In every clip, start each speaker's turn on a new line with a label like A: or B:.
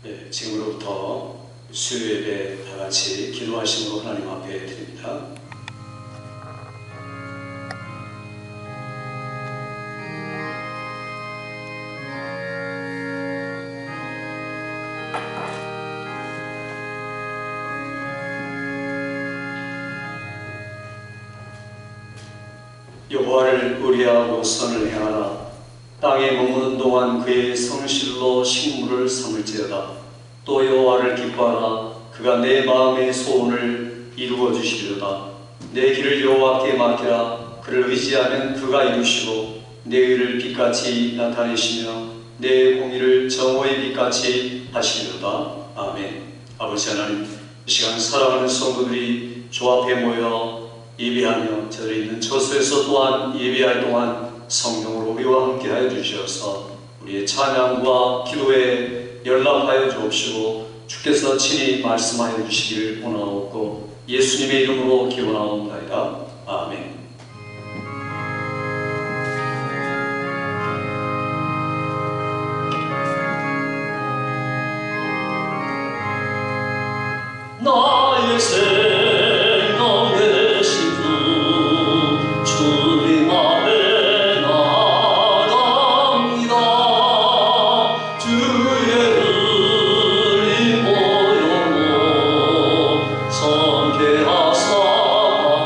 A: 네, 지금으로부터 수요 예배 다 같이 기도하심으로 하나님 앞에 드립니다. 여호와를 의뢰하고 선을 행하라. 땅에 머무는 동안 그의 성실로 식물을 삼을지어다. 또 여호와를 기뻐하라. 그가 내 마음의 소원을 이루어 주시리로다. 내 길을 여호와께 맡기라. 그를 의지하면 그가 이루시고 내 의를 빛같이 나타내시며 내 공의를 정오의 빛같이 하시리로다. 아멘. 아버지 하나님, 이 시간 사랑하는 성도들이 주 앞에 모여 예배하며 저들이 있는 처소에서 또한 예배할 동안 성령으로 우리와 함께하여 주시어서 우리의 찬양과 기도에 연락하여 주옵시고 주께서 친히 말씀하여 주시기를 원하옵고 예수님의 이름으로 기원하옵나이다. 아멘. 나의 생명 되신 주 주님 앞에 나갑니다. 주의 흐린 보혈로 성케하사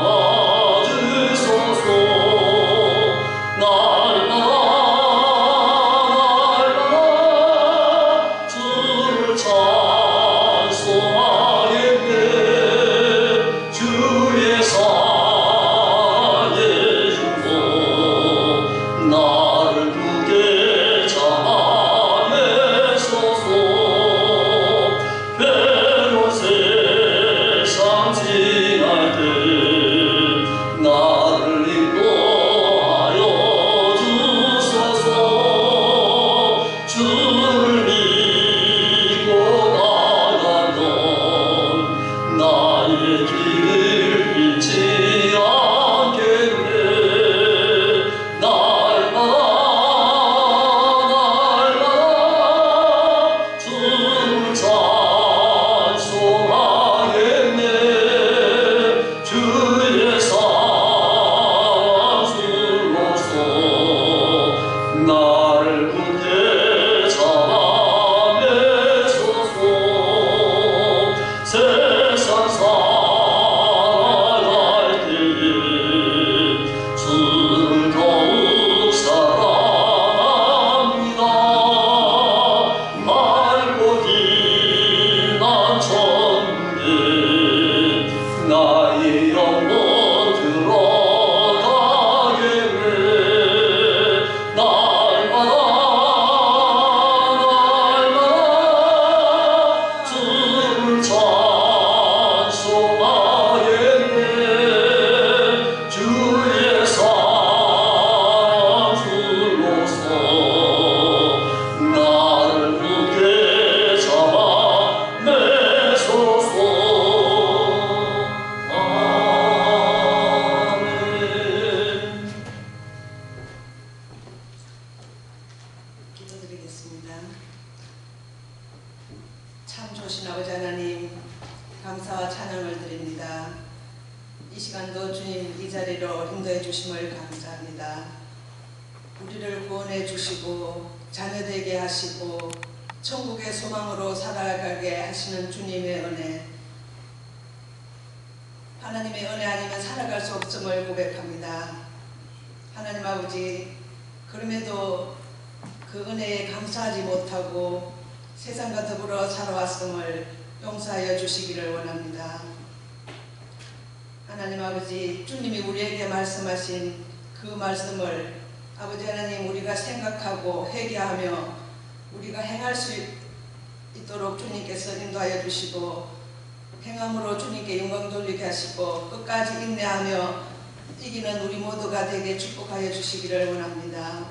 A: 받아주소서. 날마다 주를 찬송하겠네. 주의 사랑의 주고 나를 굳게 잡아내소서. 괴로운 세상 지날 때 나를 인도하여 주소서. 주를 믿고 나가면 나의 길을 잃지 않겠네. 날마다 주를 찬송하겠네. 주의 사랑 줄로서 나를 굳게 잡아내소서. 세상 살아갈 때에 주를 더욱 사랑합니다. 맑고 빛난 천국에 나의 영혼 들어가겠네. 날마다 주를 찬송하겠네. 주의 사랑 줄로서 나를 굳게 잡아내소서. 아멘.
B: 기도드리겠습니다. 참 좋으신 아버지 하나님, 감사와 찬양을 드립니다. 이 시간도 주님 이 자리로 인도해 주심을 감사합니다. 우리를 구원해 주시고 자녀되게 하시고 천국의 소망으로 살아가게 하시는 주님의 은혜, 하나님의 은혜 아니면 살아갈 수 없음을 고백합니다. 하나님 아버지, 그럼에도 그 은혜에 감사하지 못하고 세상과 더불어 살아왔음을 용서하여 주시기를 원합니다. 하나님 아버지, 주님이 우리에게 말씀하신 그 말씀을 아버지 하나님 우리가 생각하고 회개하며 우리가 행할 수 있도록 주님께서 인도하여 주시고 행함으로 주님께 영광 돌리게 하시고 끝까지 인내하며 이기는 우리 모두가 되게 축복하여 주시기를 원합니다.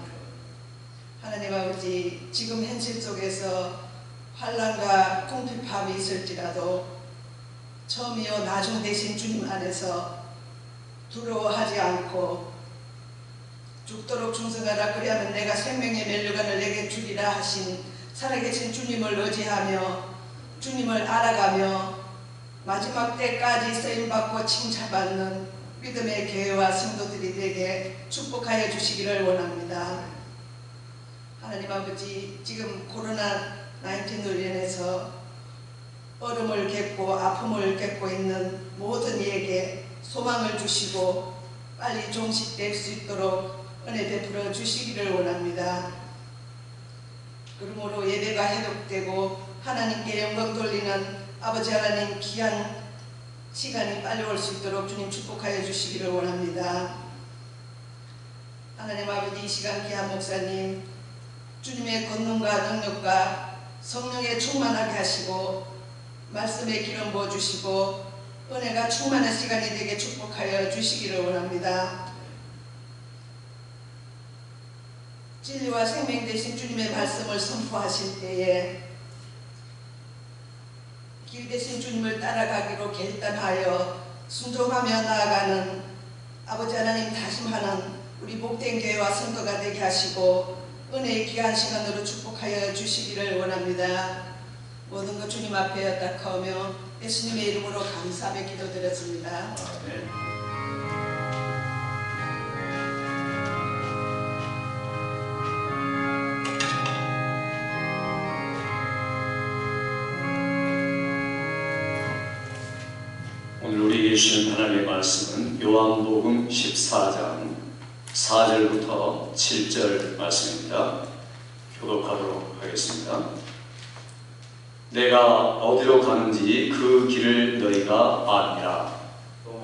B: 하나님 아버지, 지금 현실 속에서 환난과 궁핍함이 있을지라도 처음이요 나중 되신 주님 안에서 두려워하지 않고 죽도록 충성하라. 그리하면 내가 생명의 면류관을 내게 주리라 하신 살아계신 주님을 의지하며 주님을 알아가며 마지막 때까지 쓰임받고 칭찬받는 믿음의 교회와 성도들이 되게 축복하여 주시기를 원합니다. 하나님 아버지, 지금 코로나19로 인해서 어려움을 겪고 아픔을 겪고 있는 모든 이에게 소망을 주시고 빨리 종식될 수 있도록 은혜 베풀어 주시기를 원합니다. 그러므로 예배가 회복되고 하나님께 영광 돌리는 아버지 하나님 귀한 시간이 빨리 올 수 있도록 주님 축복하여 주시기를 원합니다. 하나님 아버지, 이 시간 귀한 목사님 주님의 권능과 능력과 성령에 충만하게 하시고 말씀에 기름 부어주시고 은혜가 충만한 시간이 되게 축복하여 주시기를 원합니다. 진리와 생명 되신 주님의 말씀을 선포하실 때에 길 대신 주님을 따라가기로 결단하여 순종하며 나아가는 아버지 하나님 다짐하는 우리 복된 교회와 성도가 되게 하시고 은혜의 귀한 시간으로 축복하여 주시기를 원합니다. 모든 것 주님 앞에 엎드리며 예수님의 이름으로 감사하며 기도드렸습니다.
A: 아멘. 오늘 우리에게 주신 하나님의 말씀은 요한복음 14장 4절부터 7절 말씀입니다. 교독하도록 하겠습니다. 내가 어디로 가는지 그 길을 너희가 아니라.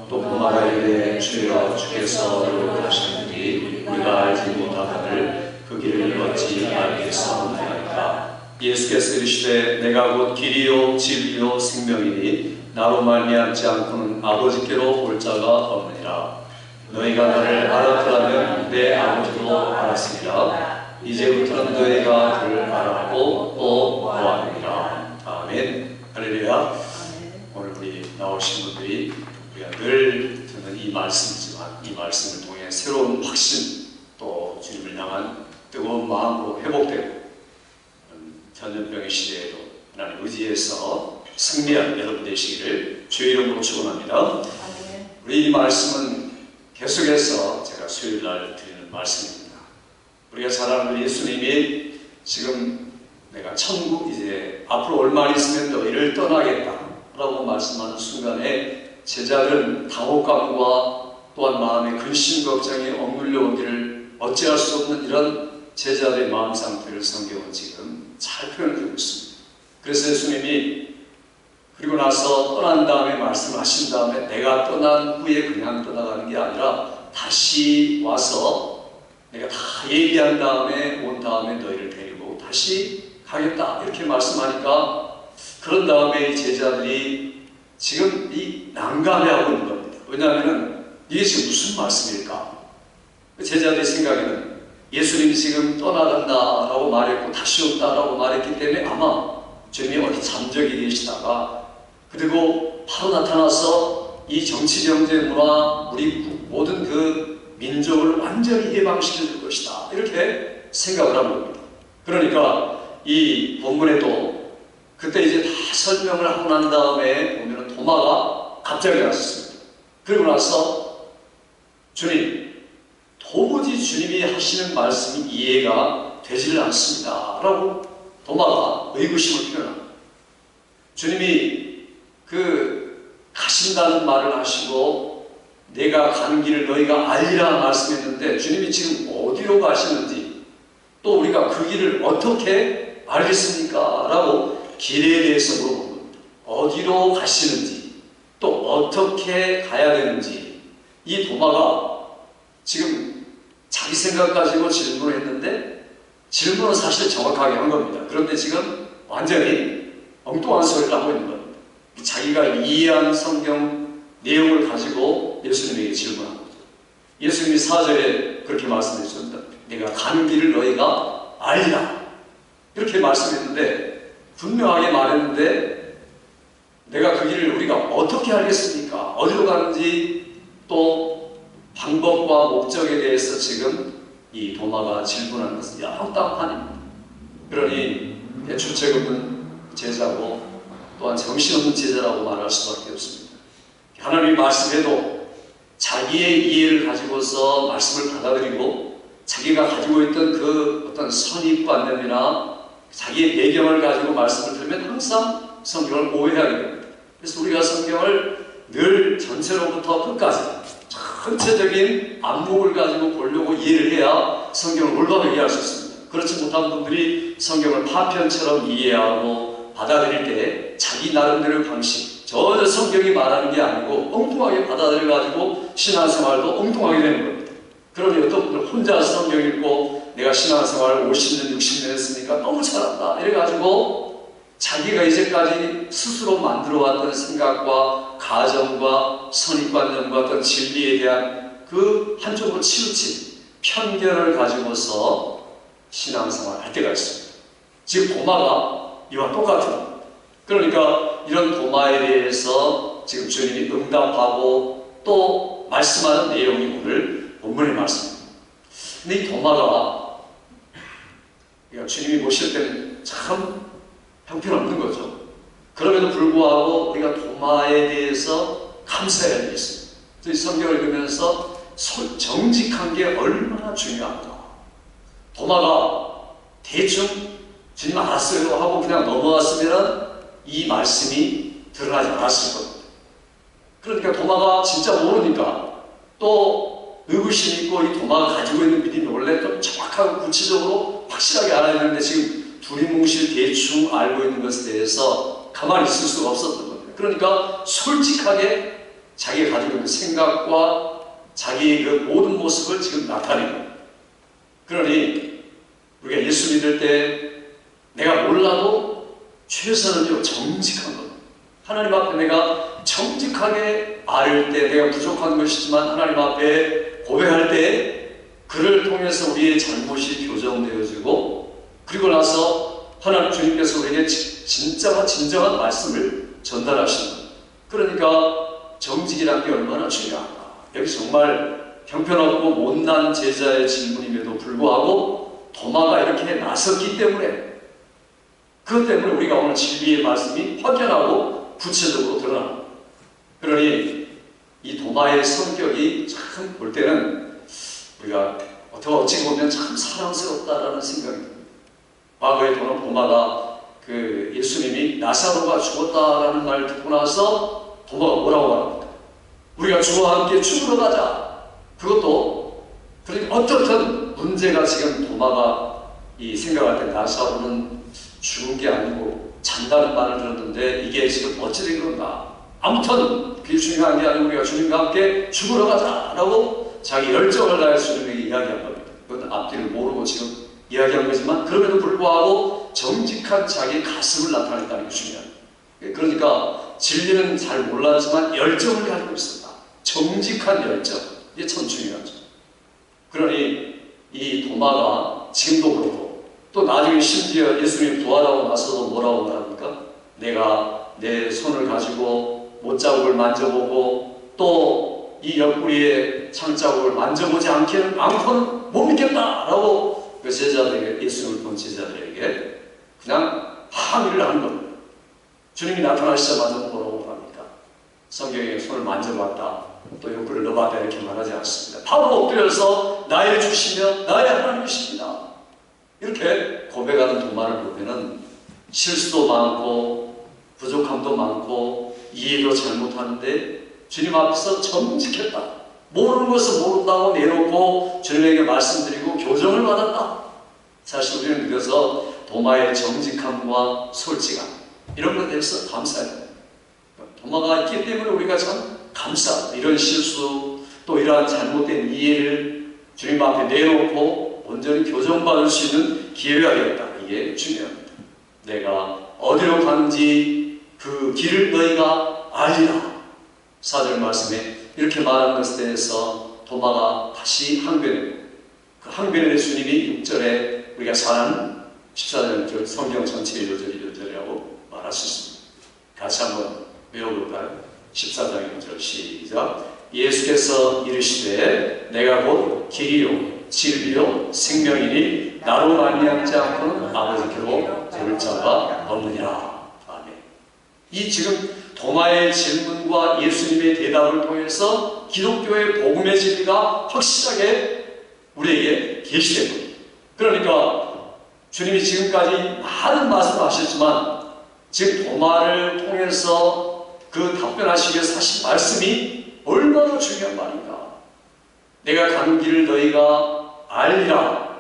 A: 또 도마가 이르되 주여 주께서 어디로 가시는지 우리가 알지 못하거늘 그 길을 어찌 알겠사옵나이까. 예수께서 이르시되 내가 곧 길이요 진리요 생명이니 나로 말미암지 않고는 아버지께로 올 자가 없느니라. 너희가 나를 알았더라면 내 아버지도 알았으리라. 이제부터는 너희가 그를 알았고 또 보았느니라. 아멘. 할렐루야. 오늘 우리 나오신 분들이 우리가 늘 듣는 이 말씀이지만 이 말씀을 통해 새로운 확신, 또 주님을 향한 뜨거운 마음으로 회복되고 전염병의 시대에도 하나님 의지해서 승리한 여러분 되시기를 주의 이름으로 축원합니다. 우리 이 말씀은 계속해서 제가 수요일 날 드리는 말씀입니다. 우리가 잘 아는 예수님이 지금 내가 천국 이제 앞으로 얼마 있으면 너희를 떠나겠다 라고 말씀하는 순간에 제자들은 당혹감과 또한 마음의 근심 걱정이 억눌려 오기를 어찌할 수 없는 이런 제자들의 마음 상태를 성경은 지금 잘 표현해주고 있습니다. 그래서 예수님이 그리고 나서 떠난 다음에 말씀하신 다음에 내가 떠난 후에 그냥 떠나가는 게 아니라 다시 와서 내가 다 얘기한 다음에 온 다음에 너희를 데리고 다시 가겠다 이렇게 말씀하니까 그런 다음에 이 제자들이 지금 이 난감해하고 있는 겁니다. 왜냐하면 이게 지금 무슨 말씀일까? 제자들의 생각에는 예수님이 지금 떠나간다라고 말했고 다시 온다라고 말했기 때문에 아마 주님이 어디 잠적이 계시다가 그리고 바로 나타나서 이 정치, 경제, 문화, 우리 모든 그 민족을 완전히 해방시켜 줄 것이다 이렇게 생각을 한 겁니다. 그러니까 이 본문에도 그때 이제 다 설명을 하고 난 다음에 보면은 도마가 갑자기 나왔습니다. 그리고 나서 주님, 도무지 주님이 하시는 말씀이 이해가 되지를 않습니다 라고 도마가 의구심을 표현합니다. 주님이 가신다는 말을 하시고 내가 가는 길을 너희가 알리라 말씀했는데 주님이 지금 어디로 가시는지 또 우리가 그 길을 어떻게 알겠습니까? 라고 길에 대해서 물어본 겁니다. 어디로 가시는지 또 어떻게 가야 되는지 이 도마가 지금 자기 생각 가지고 질문을 했는데 질문은 사실 정확하게 한 겁니다. 그런데 지금 완전히 엉뚱한 소리를 하고 있는 겁니다. 자기가 이해한 성경 내용을 가지고 예수님에게 질문한 거죠. 예수님이 4절에 그렇게 말씀해 주셨습니다. 내가 가는 길을 너희가 알리라 이렇게 말씀했는데 분명하게 말했는데 내가 그 길을 우리가 어떻게 알겠습니까? 어디로 가는지 또 방법과 목적에 대해서 지금 이 도마가 질문하는 것은 영땅 아닙니다. 그러니 주책 없는 제자고 또한 정신없는 제자라고 말할 수밖에 없습니다. 하나님의 말씀에도 자기의 이해를 가지고서 말씀을 받아들이고 자기가 가지고 있던 그 어떤 선입관념이나 자기의 배경을 가지고 말씀을 들으면 항상 성경을 오해하게 됩니다. 그래서 우리가 성경을 늘 전체로부터 끝까지 전체적인 안목을 가지고 보려고 이해를 해야 성경을 올바르게 이해할 수 있습니다. 그렇지 못한 분들이 성경을 파편처럼 이해하고 받아들일 때 자기 나름대로의 방식, 전혀 성경이 말하는 게 아니고 엉뚱하게 받아들여가지고 신앙생활도 엉뚱하게 되는 겁니다. 그러니 어떤 분들 혼자 성경 읽고 내가 신앙생활 50년, 60년 했으니까 너무 잘한다 이래가지고 자기가 이제까지 스스로 만들어왔던 생각과 가정과 선입관념과 어떤 진리에 대한 그 한쪽으로 치우친 편견을 가지고서 신앙생활을 할 때가 있습니다. 지금 도마가 이와 똑같은, 그러니까 이런 도마에 대해서 지금 주님이 응답하고 또 말씀하는 내용이 오늘 본문의 말씀입니다. 근데 이 도마가 주님이 모실 때는 참 형편없는 거죠. 그럼에도 불구하고 우리가 도마에 대해서 감사해야 되겠습니다. 이 성경을 읽으면서 정직한 게 얼마나 중요한가. 도마가 대충 주님 알았어요 하고 그냥 넘어갔으면 이 말씀이 드러나지 않았을 겁니다. 그러니까 도마가 진짜 모르니까 또 의구심이 있고 이 도마가 가지고 있는 믿음이 원래 좀 정확하고 구체적으로 확실하게 알아야 되는데 지금 두리뭉실 대충 알고 있는 것에 대해서 가만히 있을 수가 없었던 겁니다. 그러니까 솔직하게 자기가 가지고 있는 생각과 자기의 그 모든 모습을 지금 나타내는 겁니다. 그러니 우리가 예수 믿을 때 내가 몰라도 최선은요 정직한 겁니다. 하나님 앞에 내가 정직하게 아뢰을 때 내가 부족한 것이지만 하나님 앞에 고백할 때 그를 통해서 우리의 잘못이 교정되어지고 그리고 나서 하나님 주님께서 우리에게 진짜와 진정한 말씀을 전달하시는 겁니다. 그러니까 정직이라는 게 얼마나 중요한가. 여기 정말 형편없고 못난 제자의 질문임에도 불구하고 도마가 이렇게 나섰기 때문에 그것 때문에 우리가 오늘 진리의 말씀이 확연하고 구체적으로 드러납니다. 그러니 이 도마의 성격이 참 볼 때는 우리가 어찌 보면 참 사랑스럽다라는 생각이 듭니다. 과거에 도마가 그 예수님이 나사로가 죽었다라는 말을 듣고 나서 도마가 뭐라고 합니까? 우리가 주와 함께 죽으러 가자. 그것도 그러니까 어떻든 문제가 지금 도마가 이 생각할 때 나사로는 죽은 게 아니고 잔다는 말을 들었는데 이게 지금 어찌된 건가? 아무튼 그게 중요한 게 아니고 우리가 주님과 함께 죽으러 가자라고 자기 열정을 다해 주님에게 이야기한 겁니다. 그건 앞뒤를 모르고 지금 이야기한 거지만 그럼에도 불구하고 정직한 자기 가슴을 나타냈다는 게 중요합니다. 그러니까 진리는 잘 몰랐지만 열정을 가지고 있었다. 정직한 열정. 이게 참 중요하죠. 그러니 이 도마가 지금도 그렇고 또 나중에 심지어 예수님 부활하고 나서도 뭐라고 말합니까? 내가 내 손을 가지고 못자국을 만져보고 또 이 옆구리에 창자국을 만져보지 않고는 못 믿겠다라고 그 제자들에게, 예수님을 본 제자들에게 그냥 항의를 하는 겁니다. 주님이 나타나시자마자 뭐라고 합니까? 성경에 손을 만져봤다, 또 옆구리를 넣어봤다 이렇게 말하지 않습니다. 바로 엎드려서 나의 주시며 나의 하나님이십니다. 이렇게 고백하는 도마를 보면은 실수도 많고 부족함도 많고 이해도 잘못하는데 주님 앞에서 정직했다. 모르는 것을 모른다고 내놓고 주님에게 말씀드리고 교정을 받았다. 사실 우리는 그래서 도마의 정직함과 솔직함 이런 것에 대해서 감사해요. 도마가 있기 때문에 우리가 참 감사합니다. 이런 실수 또 이러한 잘못된 이해를 주님 앞에 내놓고 온전히 교정받을 수 있는 기회가 되었다. 이게 중요합니다. 내가 어디로 가는지 그 길을 너희가 알리라. 4절 말씀에 이렇게 말한 것에 대해서 도마가 다시 항변해요. 그 항변의 주님이 6절에 우리가 잘 아는 14절 성경 전체의 1절이라고 말할 수 있습니다. 같이 한번 외워볼까요? 14장 1절 시작. 예수께서 이르시되 내가 곧 길이요 진리요 생명이니 나로 말미암지 않고는 아버지께로 들을 자 없느니라. 아멘. 이 지금 도마의 질문과 예수님의 대답을 통해서 기독교의 복음의 진리가 확실하게 우리에게 계시된 겁니다. 그러니까 주님이 지금까지 많은 말씀을 하셨지만 지금 도마를 통해서 그 답변하시기 위해서 하신 말씀이 얼마나 중요한 말인가. 내가 가는 길을 너희가 알리라.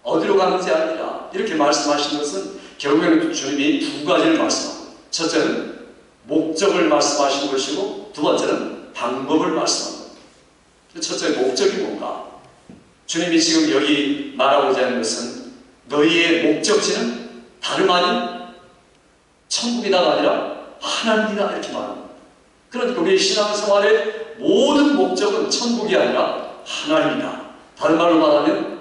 A: 어디로 가는지 알리라. 이렇게 말씀하신 것은 결국에는 주님이 두 가지를 말씀합니다. 첫째는 목적을 말씀하신 것이고 두 번째는 방법을 말씀합니다. 첫째 목적이 뭔가? 주님이 지금 여기 말하고자 하는 것은 너희의 목적지는 다름 아닌 천국이다가 아니라 하나님이다 이렇게 말합니다. 그러니까 우리 신앙생활의 모든 목적은 천국이 아니라 하나님이다. 다른 말로 말하면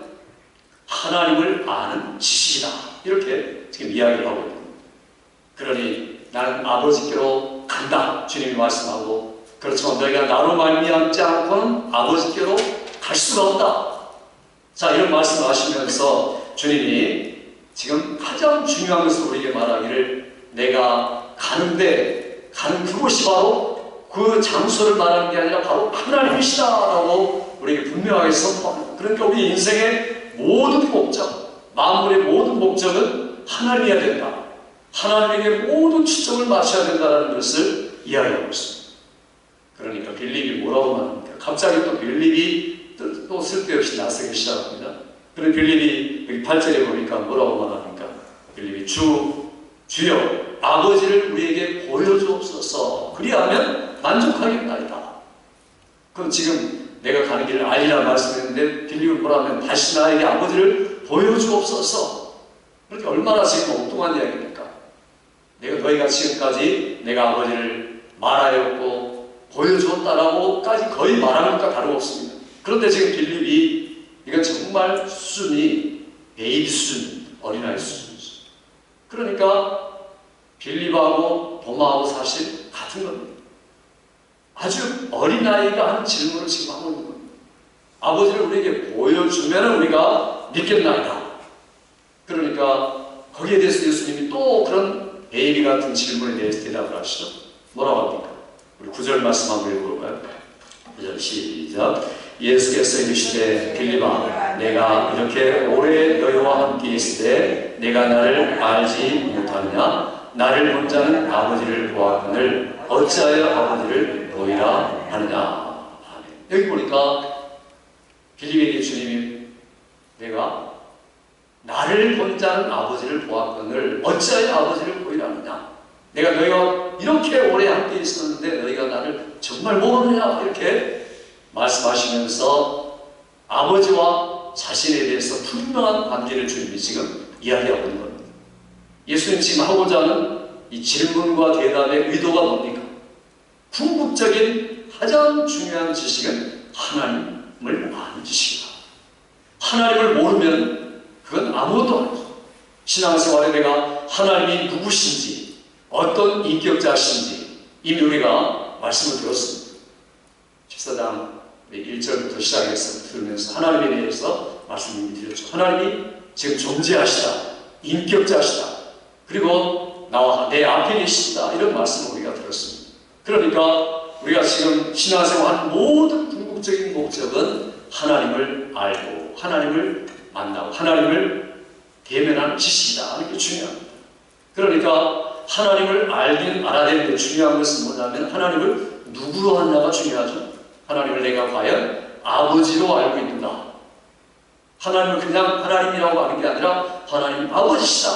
A: 하나님을 아는 지식이다. 이렇게 지금 이야기를 하고 있습니다. 그러니 나는 아버지께로 간다. 주님이 말씀하고 그렇지만 너희가 나로 말미암지 않고는 아버지께로 갈 수가 없다. 자, 이런 말씀을 하시면서 주님이 지금 가장 중요한 것을 우리에게 말하기를 내가 가는데 가는 그곳이 바로 그 장소를 말하는 게 아니라 바로 하나님이시다 라고 우리에게 분명하게 선포합니다. 그러니까 우리 인생의 모든 목적, 만물의 모든 목적은 하나님이어야 된다. 하나님에게 모든 초점을 맞춰야 된다는 것을 이야기하고 있습니다. 그러니까 빌립이 뭐라고 말합니까? 갑자기 또 빌립이 또 쓸데없이 나서기 시작합니다. 그리고 빌립이 여기 8절에 보니까 뭐라고 말합니까? 빌립이 주여 아버지를 우리에게 보여주옵소서. 그리하면 만족하겠나이다. 그럼 지금 내가 가는 길을 알리라 말씀했는데 빌립은 뭐라면 다시 나에게 아버지를 보여주옵소서. 그렇게 얼마나 지금 엉뚱한 이야기입니까? 너희가 지금까지 내가 아버지를 말하였고 보여주었다라고까지 거의 말하는 것과 다름없습니다. 그런데 지금 빌립이 이건 정말 수준이 베이비 수준, 어린아이 수준이죠. 그러니까 빌립하고 도마하고 사실 같은 겁니다. 아주 어린아이가 하는 질문을 지금 하고 있는 겁니다. 아버지를 우리에게 보여주면 우리가 믿겠나이다. 그러니까 거기에 대해서 예수님이 또 그런 베이비 같은 질문에 대해서 대답을 하시죠. 뭐라고 합니까? 우리 9절 말씀 한번 읽어볼까요? 9절 시작. 예수께서 이르시되 빌립아 내가 이렇게 오래 너희와 함께 있을 때 내가 나를 알지 못하느냐? 나를 본 자는 아버지를 보았거늘 어찌하여 아버지를 보이라 하느냐? 여기 보니까 빌립에게 주님이 내가 나를 본 자는 아버지를 보았거늘 어찌하여 아버지를 보이라 하느냐? 내가 너희와 이렇게 오래 함께 있었는데 너희가 나를 정말 모르느냐? 이렇게 말씀하시면서 아버지와 자신에 대해서 분명한 관계를 주님이 지금 이야기하고 있는 겁니다. 예수님 지금 하고자 하는 이 질문과 대답의 의도가 뭡니까? 궁극적인 가장 중요한 지식은 하나님을 아는 지식이다. 하나님을 모르면 그건 아무것도 아니죠. 신앙생활에 내가 하나님이 누구신지 어떤 인격자신지 이미 우리가 말씀을 들었습니다. 14장 1절부터 시작해서 들으면서 하나님에 대해서 말씀을 드렸죠. 하나님이 지금 존재하시다. 인격자시다. 그리고 나와 내 앞에 계시다. 이런 말씀을 우리가 들었습니다. 그러니까 우리가 지금 신앙생활 모든 궁극적인 목적은 하나님을 알고 하나님을 만나고 하나님을 대면하는 지식이다. 이게 중요합니다. 그러니까 하나님을 알긴 알아야 되는데 중요한 것은 뭐냐면 하나님을 누구로 하느냐가 중요하죠. 하나님을 내가 과연 아버지로 알고 있는가? 하나님을 그냥 하나님이라고 하는 게 아니라 하나님 아버지시다.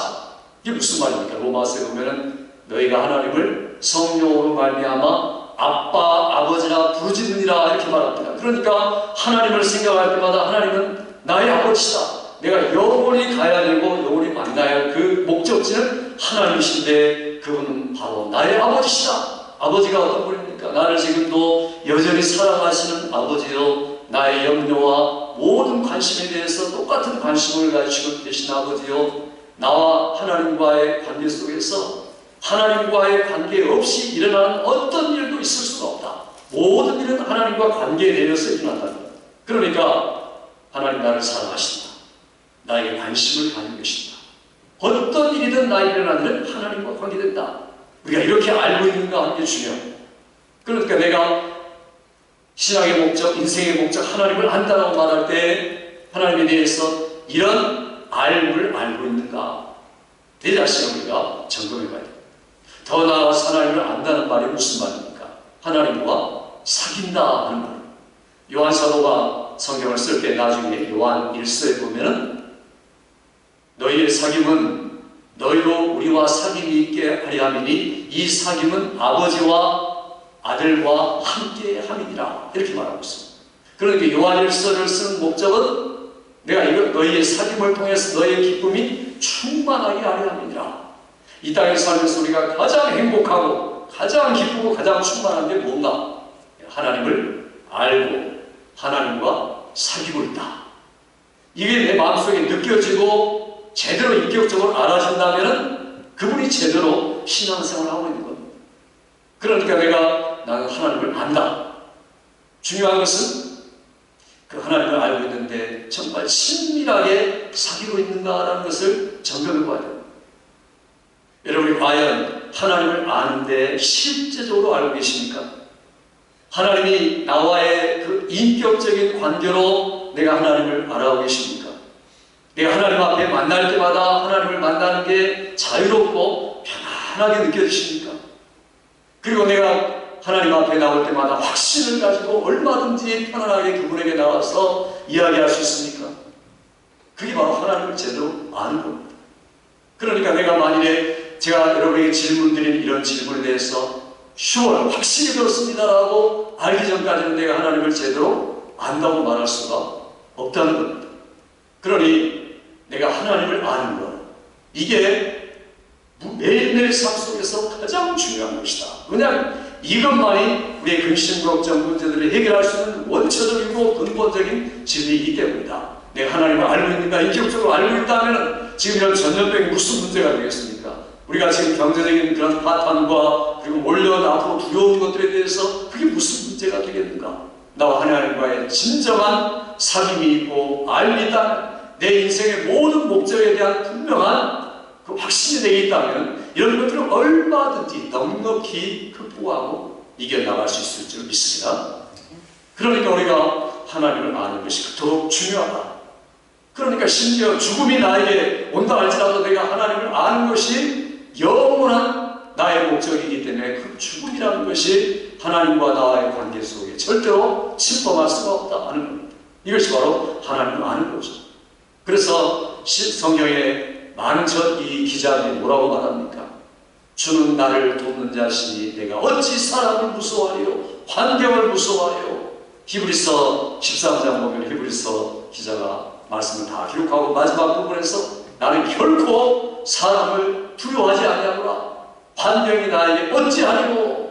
A: 이게 무슨 말입니까? 로마서에 보면은 너희가 하나님을 성령으로 말미암아 아빠, 아버지라 부르짖느니라 이렇게 말합니다. 그러니까 하나님을 생각할 때마다 하나님은 나의 아버지시다. 내가 영원히 가야 되고 영원히 만나야 할 그 목적지는 하나님이신데 그분은 바로 나의 아버지시다. 아버지가 어떤 분입니까? 나를 지금도 여전히 사랑하시는 아버지요, 나의 염려와 모든 관심에 대해서 똑같은 관심을 가지고 계신 아버지요, 나와 하나님과의 관계 속에서 하나님과의 관계 없이 일어나는 어떤 일도 있을 수가 없다. 모든 일은 하나님과 관계되어서 일어난다. 그러니까 하나님 나를 사랑하신다. 나에게 관심을 가지고 계신다. 어떤 일이든 나에게 일어나는 일은 하나님과 관계된다. 우리가 이렇게 알고 있는가 하는 게 중요해요. 그러니까 내가 신앙의 목적, 인생의 목적, 하나님을 안다라고 말할 때 하나님에 대해서 이런 알고를 알고 있는가, 내 자신을 우리가 점검해 봐야 돼요. 더 나아가서 하나님을 안다는 말이 무슨 말입니까? 하나님과 사귄다 하는 말. 요한 사도가 성경을 쓸 때 나중에 요한 1서에 보면은 너희의 사귐은 너희로 우리와 사귐이 있게 하려 함이니 이 사귐은 아버지와 아들과 함께 함이니라, 이렇게 말하고 있습니다. 그러니까 요한 1서를 쓰는 목적은 내가 이거 너희의 사귐을 통해서 너희의 기쁨이 충만하게 하려 함이니라. 이 땅에 살면서 우리가 가장 행복하고 가장 기쁘고 가장 충만한 게 뭔가? 하나님을 알고 하나님과 사귀고 있다. 이게 내 마음속에 느껴지고 제대로 인격적으로 알아진다면 그분이 제대로 신앙생활을 하고 있는 겁니다. 그러니까 내가 나는 하나님을 안다. 중요한 것은 그 하나님을 알고 있는데 정말 친밀하게 사귀고 있는가라는 것을 점검해 봐야 됩니다. 여러분이 과연 하나님을 아는데 실제적으로 알고 계십니까? 하나님이 나와의 그 인격적인 관계로 내가 하나님을 알아가고 계십니까? 내가 하나님 앞에 만날 때마다 하나님을 만나는 게 자유롭고 편안하게 느껴지십니까? 그리고 내가 하나님 앞에 나올 때마다 확신을 가지고 얼마든지 편안하게 그분에게 나와서 이야기할 수 있습니까? 그게 바로 하나님을 제대로 아는 겁니다. 그러니까 내가 만일에 제가 여러분에게 질문 드린 이런 질문에 대해서 sure, 확실히 그렇습니다라고 알기 전까지는 내가 하나님을 제대로 안다고 말할 수가 없다는 겁니다. 그러니 내가 하나님을 아는 것, 이게 매일매일 삶 속에서 가장 중요한 것이다. 왜냐하면 이것만이 우리의 근심, 걱정, 문제들을 해결할 수 있는 원초적이고 근본적인 진리이기 때문이다. 내가 하나님을 알고 있는가, 인격적으로 알고 있다면 지금 이런 전염병이 무슨 문제가 되겠습니까? 우리가 지금 경제적인 그런 파탄과 그리고 몰려온 앞으로 두려운 것들에 대해서 그게 무슨 문제가 되겠는가? 나와 하나님과의 진정한 사귐이 있고 알고 있다면, 내 인생의 모든 목적에 대한 분명한 그 확신이 되어 있다면 이런 것들을 얼마든지 넉넉히 극복하고 이겨나갈 수 있을 줄 믿습니다. 그러니까 우리가 하나님을 아는 것이 그토록 중요하다. 그러니까 심지어 죽음이 나에게 온다 할지라도 내가 하나님을 아는 것이 영원한 나의 목적이기 때문에 그 죽음이라는 것이 하나님과 나와의 관계 속에 절대로 침범할 수가 없다 하는 겁니다. 이것이 바로 하나님을 아는 거죠. 그래서 성경에 많은 이 기자들이 뭐라고 말합니까? 주는 나를 돕는 자시니 내가 어찌 사람을 무서워하리요, 환경을 무서워하리요. 히브리서 13장 보면 히브리서 기자가 말씀을 다 기록하고 마지막 부분에서 나는 결코 사람을 두려워하지 아니하노라. 환경이 나에게 어찌하리고.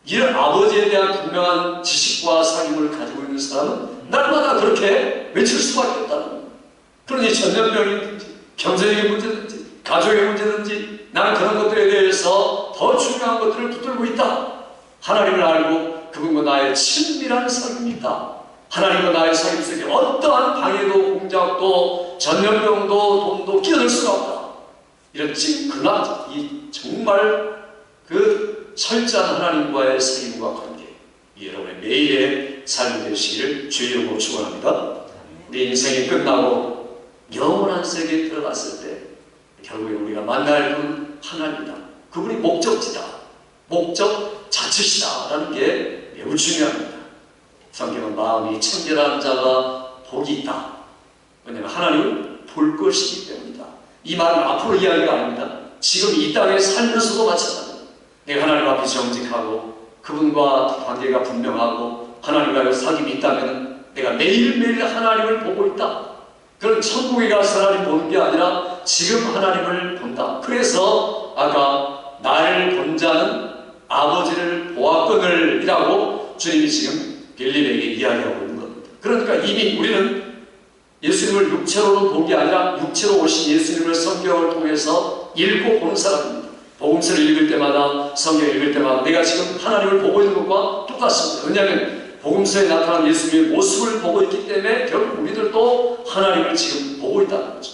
A: 이런 아버지에 대한 분명한 지식과 사귐을 가지고 있는 사람은 날마다 그렇게 외칠 수밖에 없다는 겁니다. 그러니 전염병이든지 경제적인 문제든지 가족의 문제든지 나는 그런 것들에 대해서 더 중요한 것들을 붙들고 있다. 하나님을 알고 그분과 나의 친밀한 사귐이 있다. 하나님과 나의 사귐 속에 어떠한 방해도 공작도 전염병도 돈도 끼어들 수가 없다. 이런 찡그나 이 정말 그 철저한 하나님과의 사귐과 관계, 여러분의 매일의 삶이 되시기를 주의 이름으로 축원합니다. 우리 인생이 끝나고 영원한 세계에 들어갔을 때 결국에 우리가 만날 분 하나님이다. 그분이 목적지다, 목적 자체시다 라는 게 매우 중요합니다. 성경은 마음이 청결한 자가 복이 있다. 왜냐하면 하나님을 볼 것이기 때문이다. 이 말은 앞으로 이야기가 아닙니다. 지금 이 땅에 살면서도 마찬가지입니다. 내가 하나님 앞에 정직하고 그분과 관계가 분명하고 하나님과의 사귐이 있다면 내가 매일매일 하나님을 보고 있다. 그런 천국에 가서 하나님 보는 게 아니라 지금 하나님을 본다. 그래서 아까 나를 본 자는 아버지를 보았거늘 이라고 주님이 지금 빌립에게 이야기하고 있는 겁니다. 그러니까 이미 우리는 예수님을 육체로는 본 게 아니라 육체로 오신 예수님을 성경을 통해서 읽고 보는 사람입니다. 복음서를 읽을 때마다, 성경을 읽을 때마다 내가 지금 하나님을 보고 있는 것과 똑같습니다. 왜냐하면 복음서에 나타난 예수님의 모습을 보고 있기 때문에 결국 우리들도 하나님을 지금 보고 있다는 거죠.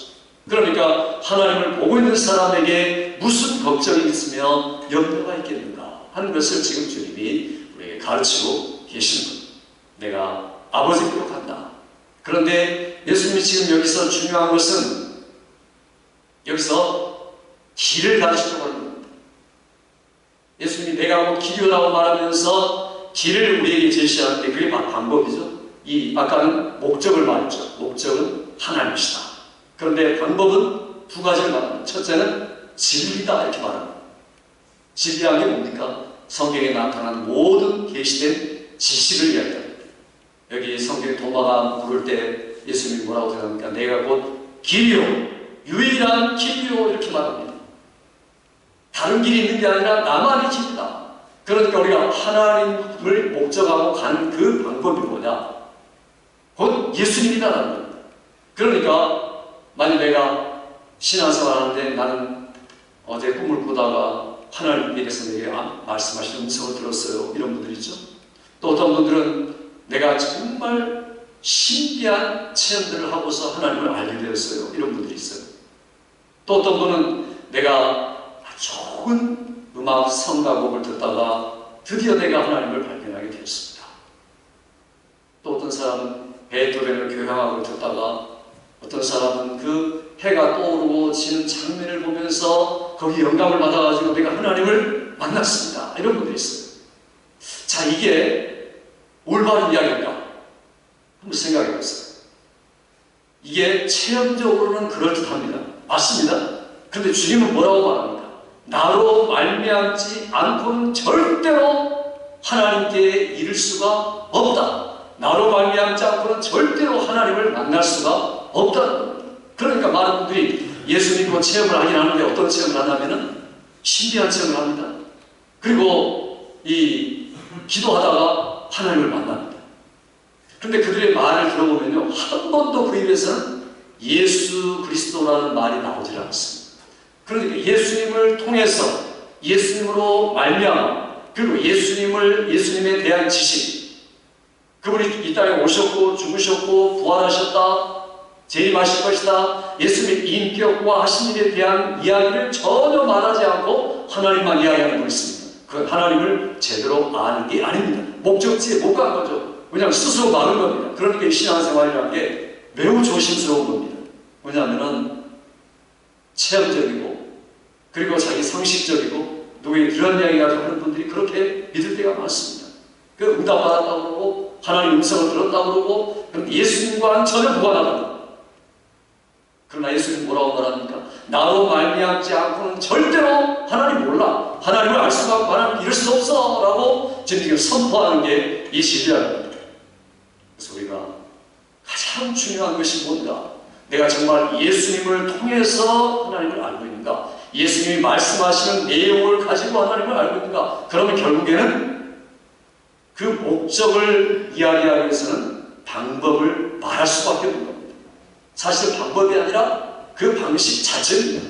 A: 그러니까 하나님을 보고 있는 사람에게 무슨 걱정이 있으며 염려가 있겠는가 하는 것을 지금 주님이 우리에게 가르치고 계시는 겁니다. 내가 아버지께로 간다. 그런데 예수님이 지금 여기서 중요한 것은 여기서 길을 가르치려고 하는 겁니다. 예수님이 내가 뭐 길이라고 말하면서 길을 우리에게 제시하는데 그게 방법이죠. 이 아까는 목적을 말했죠. 목적은 하나님이시다. 그런데 방법은 두 가지를 말합니다. 첫째는 진리다 이렇게 말합니다. 진리한 게 뭡니까? 성경에 나타난 모든 계시된 지식을 이야기합니다. 여기 성경에 도마가 물을 때 예수님이 뭐라고 대답합니까? 내가 곧 길이요 유일한 길이요 이렇게 말합니다. 다른 길이 있는 게 아니라 나만이 길이다. 그러니까 우리가 하나님을 목적하고 가는 그 방법이 뭐냐? 곧 예수님이다라는 겁니다. 그러니까 만약 내가 신앙생활 하는데 나는 어제 꿈을 꾸다가 하나님께서 내게 말씀하시는 음성을 들었어요. 이런 분들 있죠. 또 어떤 분들은 내가 정말 신비한 체험들을 하고서 하나님을 알게 되었어요. 이런 분들이 있어요. 또 어떤 분은 내가 좋은 음악 성가곡을 듣다가 드디어 내가 하나님을 발견하게 되었습니다. 또 어떤 사람은 베토벤을 교향악을 듣다가 어떤 사람은 그 해가 떠오르고 지는 장면을 보면서 거기 영감을 받아가지고 내가 하나님을 만났습니다. 이런 분들이 있어요. 자, 이게 올바른 이야기인가? 한번 생각해 보세요. 이게 체험적으로는 그럴듯합니다. 맞습니다. 그런데 주님은 뭐라고 말합니까? 나로 말미암지 않고는 절대로 하나님께 이를 수가 없다. 나로 말미암지 않고는 절대로 하나님을 만날 수가 없다는 겁니다. 그러니까 많은 분들이 예수 믿고 체험을 하긴 하는데 어떤 체험을 하냐면은 신비한 체험을 합니다. 그리고 이 기도하다가 하나님을 만납니다. 그런데 그들의 말을 들어보면요, 한 번도 그 입에서는 예수 그리스도라는 말이 나오질 않습니다. 그러니까 예수님을 통해서 예수님으로 말미암아 그리고 예수님에 대한 지식, 그분이 이 땅에 오셨고 죽으셨고 부활하셨다, 재림하실 것이다, 예수님의 인격과 하신 일에 대한 이야기를 전혀 말하지 않고 하나님만 이야기하는 분이 있습니다. 그 하나님을 제대로 아는 게 아닙니다. 목적지에 못 간 거죠. 왜냐하면 스스로 막은 겁니다. 그러니까 이 신앙생활이라는 게 매우 조심스러운 겁니다. 왜냐하면 체험적이고 그리고 자기 상식적이고 누구에게 이런 이야기 가지고 하는 분들이 그렇게 믿을 때가 많습니다. 그 응답 받았다고 그러고 하나님 음성을 들었다고 그러고 예수님과는 전혀 무관하다. 그러나 예수님 뭐라고 말합니까? 나로 말미암지 않고는 절대로 하나님 몰라, 하나님을 알 수가 없고 하나님을 이룰 수 없어 라고 지금 선포하는 게 이 진리입니다. 그래서 우리가 가장 중요한 것이 뭔가, 내가 정말 예수님을 통해서 하나님을 알고 있는가, 예수님이 말씀하시는 내용을 가지고 하나님을 알고 있는가. 그러면 결국에는 그 목적을 이야기하기 위해서는 방법을 말할 수밖에 없는 겁니다. 사실은 방법이 아니라 그 방식 자체입니다.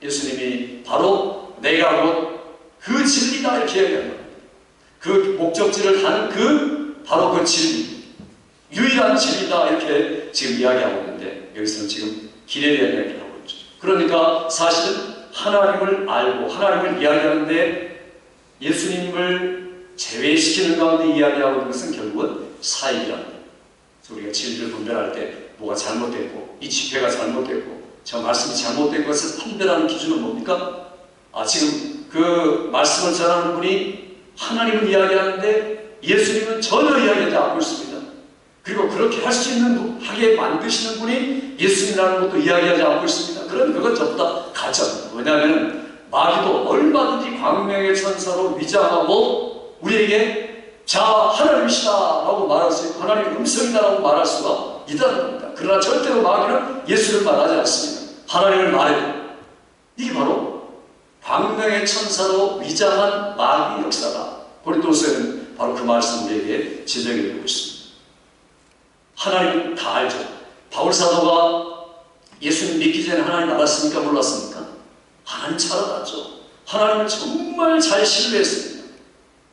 A: 예수님이 바로 내가 곧 그 진리다 이렇게 이야기합니다. 그 목적지를 가는 바로 그 진리, 유일한 진리다 이렇게 지금 이야기하고 있는데 여기서는 지금 길에 대한 이야기를 하고 있죠. 그러니까 사실은 하나님을 알고 하나님을 이야기하는데 예수님을 제외시키는 가운데 이야기하고 있는 것은 결국은 사익이랍니다. 그래서 우리가 진리를 분별할 때 뭐가 잘못됐고 이 집회가 잘못됐고 저 말씀이 잘못된 것을 판별하는 기준은 뭡니까? 지금 그 말씀을 전하는 분이 하나님을 이야기하는데 예수님은 전혀 이야기하지 않고 있습니다. 그리고 그렇게 할 수 있는 하게 만드시는 분이 예수님이라는 것도 이야기하지 않고 있습니다. 그럼 그건 전부 다 가짜입니다. 왜냐하면 마귀도 얼마든지 광명의 천사로 위장하고 우리에게 자 하나님이시다 라고 말할 수 있고 하나님의 음성이다 라고 말할 수가 있다는 겁니다. 그러나 절대로 마귀는 예수를 말하지 않습니다. 하나님을 말해요. 이게 바로 광명의 천사로 위장한 마귀 역사다. 고린도서에는 바로 그 말씀 우리에게 지적해 주고 있습니다. 하나님은 다 알죠. 바울사도가 예수님 믿기 전에 하나님 알았습니까? 몰랐습니까? 하나님 잘 알았죠. 하나님을 정말 잘 신뢰했습니다.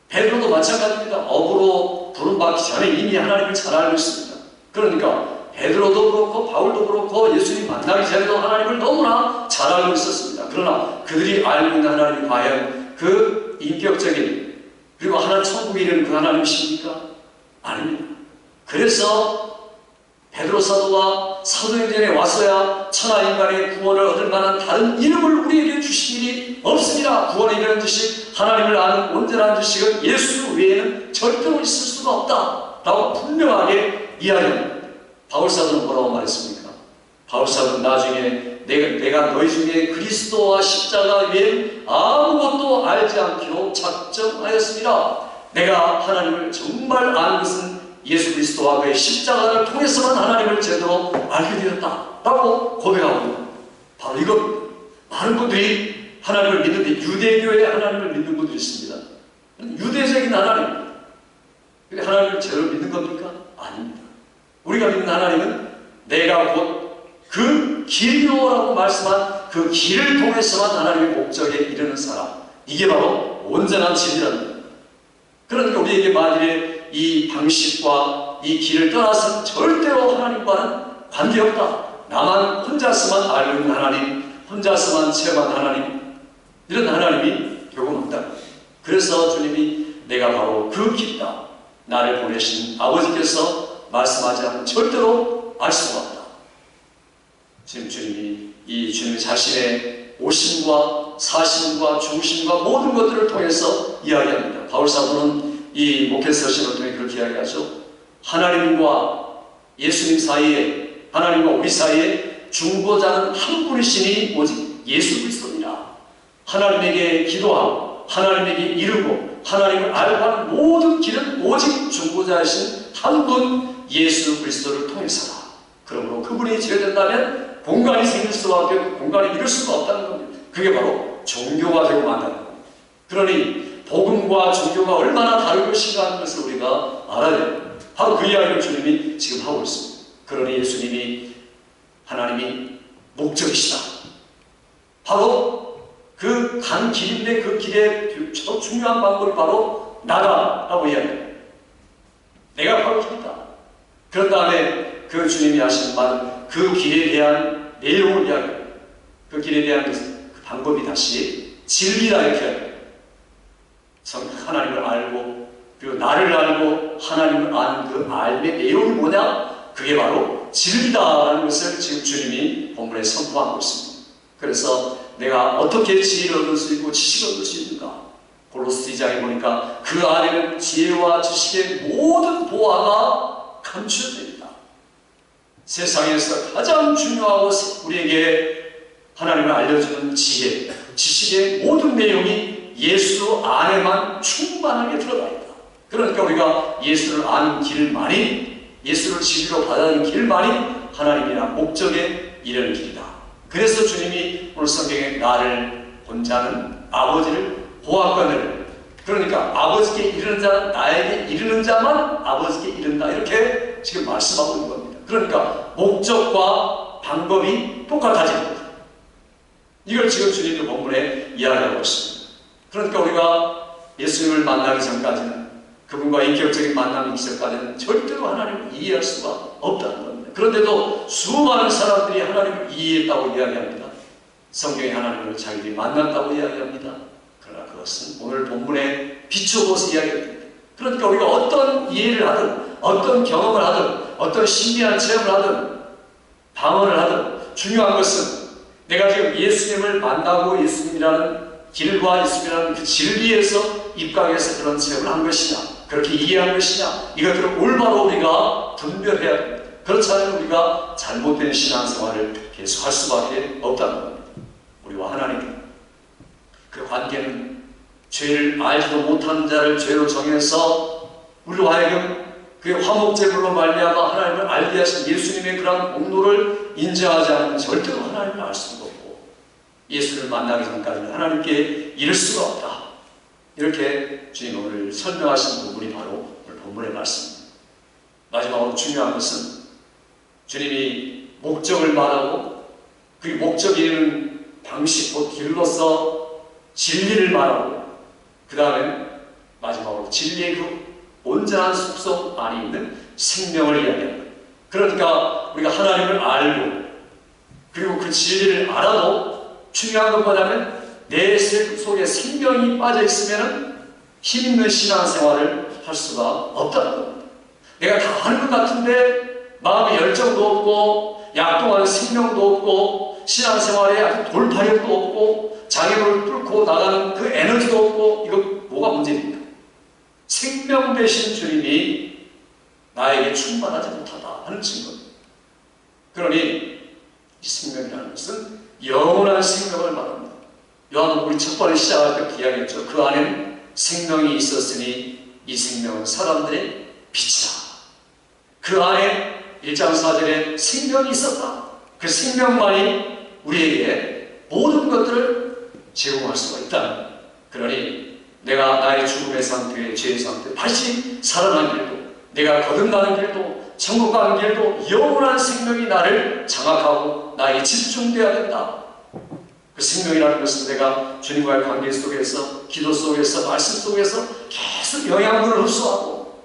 A: 베드로도 마찬가지입니다. 업으로 부름받기 전에 이미 하나님을 잘 알고 있습니다. 그러니까 베드로도 그렇고 바울도 그렇고 예수님 만나기 전에도 하나님을 너무나 잘 알고 있었습니다. 그러나 그들이 알고 있는 하나님이 과연 그 인격적인 그리고 하나님 천국에 이르는 그 하나님이십니까? 아닙니다. 그래서 베드로 사도와 사도행전에 와서야 천하 인간의 구원을 얻을 만한 다른 이름을 우리에게 주신 일이 없습니다. 구원에 이르는 지식, 하나님을 아는 온전한 지식은 예수 외에는 절대로 있을 수가 없다 라고 분명하게 이야기합니다. 바울사도는 뭐라고 말했습니까? 바울사도는 나중에 내가 너희 중에 그리스도와 십자가 외에 아무것도 알지 않기로 작정하였습니다. 내가 하나님을 정말 아는 것은 예수 그리스도와 그의 십자가를 통해서만 하나님을 제대로 알게 되었다 라고 고백하고, 바로 이것 많은 분들이 하나님을 믿는데 유대교의 하나님을 믿는 분들이 있습니다. 유대적인 하나님, 근데 하나님을 제대로 믿는 겁니까? 아닙니다. 우리가 믿는 하나님은 내가 곧 그 길이로라고 말씀한 그 길을 통해서만 하나님의 목적에 이르는 사람, 이게 바로 온전한 진리라는 겁니다. 그러니까 우리에게 만일에 이 방식과 이 길을 떠나서는 절대로 하나님과는 관계없다. 나만 혼자서만 알고 있는 하나님, 혼자서만 체험한 하나님, 이런 하나님이 결국 없다. 그래서 주님이 내가 바로 그 길이다, 나를 보내신 아버지께서 말씀하지 않으면 절대로 알 수가 없다. 지금 주님이 이 주님 자신의 오심과 사심과 중심과 모든 것들을 통해서 이야기합니다. 바울사도는 이 목회 서신을 통해 그렇게 이야기하죠. 하나님과 예수님 사이에, 하나님과 우리 사이에 중보자는 한 분이시니 오직 예수 그리스도니라. 하나님에게 기도하고 하나님에게 이르고 하나님을 알고 하는 모든 길은 오직 중보자이신 한 분 예수 그리스도를 통해서다. 그러므로 그분이 제외된다면 공간이 생길 수밖에 없고 공간이 이룰 수가 없다는 겁니다. 그게 바로 종교가 되고 만다는 겁니다. 그러니 복음과 종교가 얼마나 다른 것인가 하는 것을 우리가 알아야 됩니다. 바로 그 이야기를 주님이 지금 하고 있습니다. 그러니 예수님이 하나님이 목적이시다. 바로 그 간 길인데 그 길의 중요한 방법이 바로 나다라고 이야기합니다. 내가 바로 길이다. 그런 다음에 그 주님이 하신 말은 그 길에 대한 내용을 이야기합니다. 그 길에 대한 그 방법이 다시 진리다 이렇게 이야기합니다. 하나님을 알고 그리고 나를 알고 하나님을 아는 그 알의 내용이 뭐냐? 그게 바로 진리다라는 것을 지금 주님이 본문에 선포하고 있습니다. 그래서 내가 어떻게 지혜를 얻을 수 있고 지식을 얻을 수 있는가? 골로새 2장에 보니까 그 안에는 지혜와 지식의 모든 보화가 감추어집니다. 세상에서 가장 중요하고 우리에게 하나님을 알려주는 지혜, 지식의 모든 내용이 예수 안에만 충만하게 들어가 있다. 그러니까 우리가 예수를 아는 길만이, 예수를 진리로 받아들이는 길만이 하나님이란 목적에 이르는 길이다. 그래서 주님이 오늘 성경에 나를 본 자는 아버지를 보았거늘, 그러니까 아버지께 이르는 자는 나에게 이르는 자만 아버지께 이른다, 이렇게 지금 말씀하고 있는 겁니다. 그러니까 목적과 방법이 똑같아지는 거죠. 이걸 지금 주님도 본문에 이야기하고 있습니다. 그러니까 우리가 예수님을 만나기 전까지는, 그분과 인격적인 만남이 있기 전까지는 절대로 하나님을 이해할 수가 없다는 겁니다. 그런데도 수많은 사람들이 하나님을 이해했다고 이야기합니다. 성경에 하나님을 자기들이 만났다고 이야기합니다. 그러나 그것은 오늘 본문에 비춰보서 이야기합니다. 그러니까 우리가 어떤 이해를 하든, 어떤 경험을 하든, 어떤 신비한 체험을 하든, 방언을 하든, 중요한 것은 내가 지금 예수님을 만나고 예수님이라는 길과 예수님이라는 그 진리에서 입각해서 그런 체험을 한 것이냐, 그렇게 이해한 것이냐, 이것들을 올바로 우리가 분별해야 됩니다. 그렇지 않으면 우리가 잘못된 신앙생활을 계속할 수밖에 없다는 겁니다. 우리와 하나님 그 관계는 죄를 알지도 못하는 자를 죄로 정해서 우리로 하여금 그 화목제물로 말미암아 하나님을 알게 하신 예수님의 그런 공로를 인정하지 않으면 절대로 하나님을 알 수가 없고, 예수를 만나기 전까지는 하나님께 이를 수가 없다. 이렇게 주님 오늘 설명하신 부분이 바로 오늘 본문의 말씀입니다. 마지막으로 중요한 것은 주님이 목적을 말하고 그 목적이 이르는 방식, 곧 길로서 진리를 말하고, 그 다음에 마지막으로 진리의 그 온전한 속성 안에 있는 생명을 이야기합니다. 그러니까 우리가 하나님을 알고 그리고 그 진리를 알아도 중요한 건 뭐냐면 내 속에 생명이 빠져 있으면 힘 있는 신앙생활을 할 수가 없다는 겁니다. 내가 다 아는 것 같은데 마음의 열정도 없고 약동하는 생명도 없고 신앙생활에 아주 돌파력도 없고 장애물을 뚫고 나가는 그 에너지도 없고 이거 뭐가 문제입니까? 생명 되신 주님이 나에게 충만하지 못하다 하는 증거입니다. 그러니 이 생명이라는 것은 영원한 생명을 말합니다. 요한복음 우리 첫 번에 시작할 때 이야기했죠. 그 안에는 생명이 있었으니 이 생명은 사람들의 빛이다. 그 안에 1장 4절에 생명이 있었다. 그 생명만이 우리에게 모든 것들을 제공할 수가 있다. 그러니 내가 나의 죽음의 상태, 죄의 상태, 다시 살아난 길도, 내가 거듭나는 길도, 천국 가는 길도 영원한 생명이 나를 장악하고 나에게 집중되어야 된다. 그 생명이라는 것은 내가 주님과의 관계 속에서, 기도 속에서, 말씀 속에서 계속 영양분을 흡수하고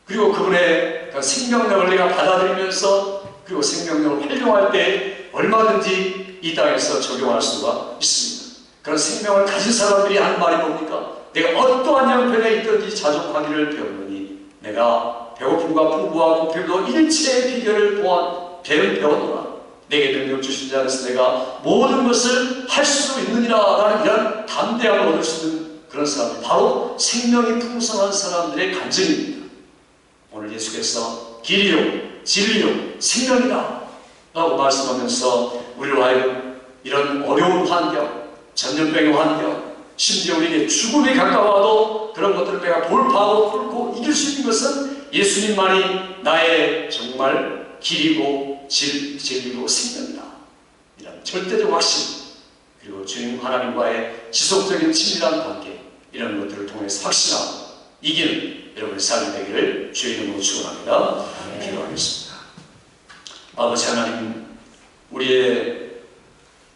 A: 그리고 그분의 그 생명력을 내가 받아들이면서 그리고 생명력을 활용할 때 얼마든지 이 땅에서 적용할 수가 있습니다. 그런 생명을 가진 사람들이 하는 말이 뭡니까? 내가 어떠한 형편에 있든지 자족하기를 배웠느니 내가 배고픔과 풍부와 고필도 일체의 비결을 배워노라. 내게 능력 주신 자 안에서 내가 모든 것을 할 수 있느니라 라는 이런 담대함을 얻을 수 있는 그런 사람들, 바로 생명이 풍성한 사람들의 간증입니다. 오늘 예수께서 길이요 진리요 생명이다 라고 말씀하면서 우리로 하여금 이런 어려운 환경, 전염병의 환경, 심지어 우리에게 죽음에 가까워도 그런 것들을 내가 돌파하고 뚫고 이길 수 있는 것은 예수님만이 나의 정말 길이고 진리고 생명이다. 이런 절대적 확신, 그리고 주님 하나님과의 지속적인 친밀한 관계, 이런 것들을 통해서 확신하고 이기는 여러분의 삶이 되기를 주의 이름으로 축원합니다. 기도하겠습니다. 아버지 하나님, 우리의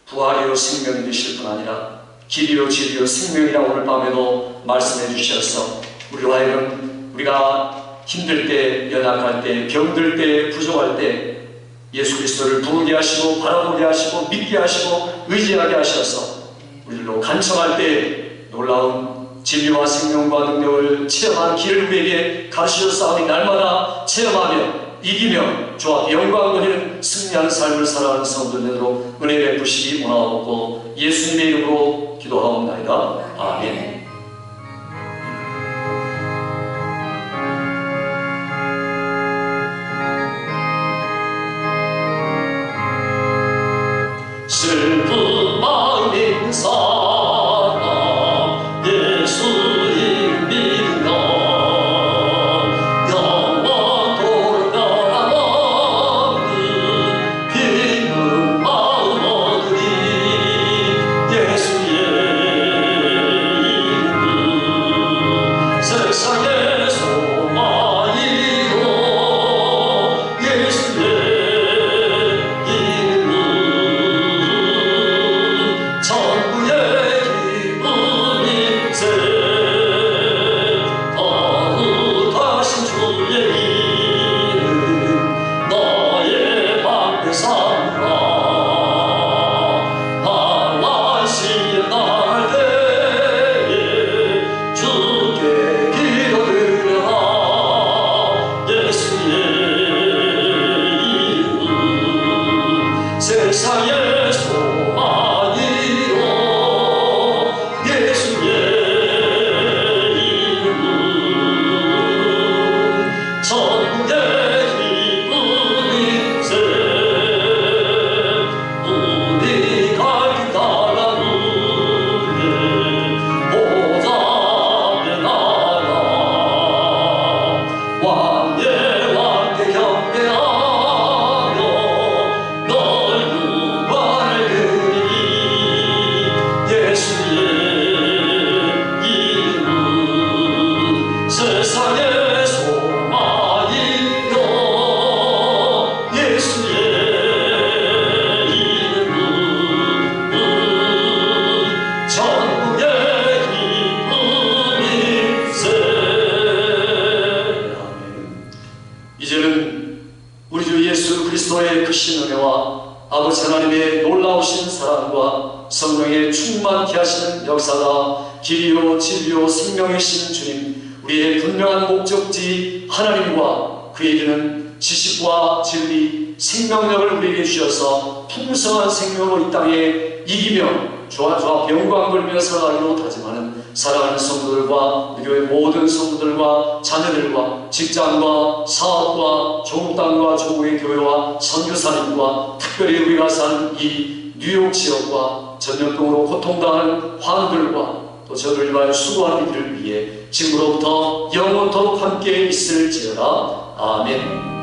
A: 부활이요 생명이 되실 뿐 아니라 길이요 진리요 생명이라 오늘 밤에도 말씀해 주셔서 우리로 하여금 우리가 힘들 때, 연약할 때, 병들 때, 부족할 때 예수 그리스도를 부르게 하시고 바라보게 하시고 믿게 하시고 의지하게 하셔서 우리로 간청할 때 놀라운 진리와 생명과 능력을 체험한 길을 우리에게 가르치셨사오니 날마다 체험하며 이기며 주와 영광 돌리는 승리하는 삶을 살아가는 성도들 되도록 은혜 베푸시기 원하옵고 예수님의 이름으로 기도하옵나이다. 아멘. 슬픈 마음인 사람 예수를 믿으며 영원토록 남는 빈은 마음 얻으리. 예수 우리에게 충만케 하시는 역사가 길이요 진리요 생명이신 주님, 우리의 분명한 목적지 하나님과 그에 이르는 지식과 진리, 생명력을 우리에게 주셔서 풍성한 생명으로 이 땅에 이기며 주와 영광 돌리며 살아가기로 다짐하는 사랑하는 성도들과 우리 교회 모든 성도들과 자녀들과 직장과 사업과 조국 땅과 조국의 교회와 선교사님과 특별히 우리가 사는 이 뉴욕 지역과 전염병으로 고통당하는 환우들과 또 저들을 위하여 수고하는 이들을 위해 지금으로부터 영원토록 함께 있을지어다. 아멘.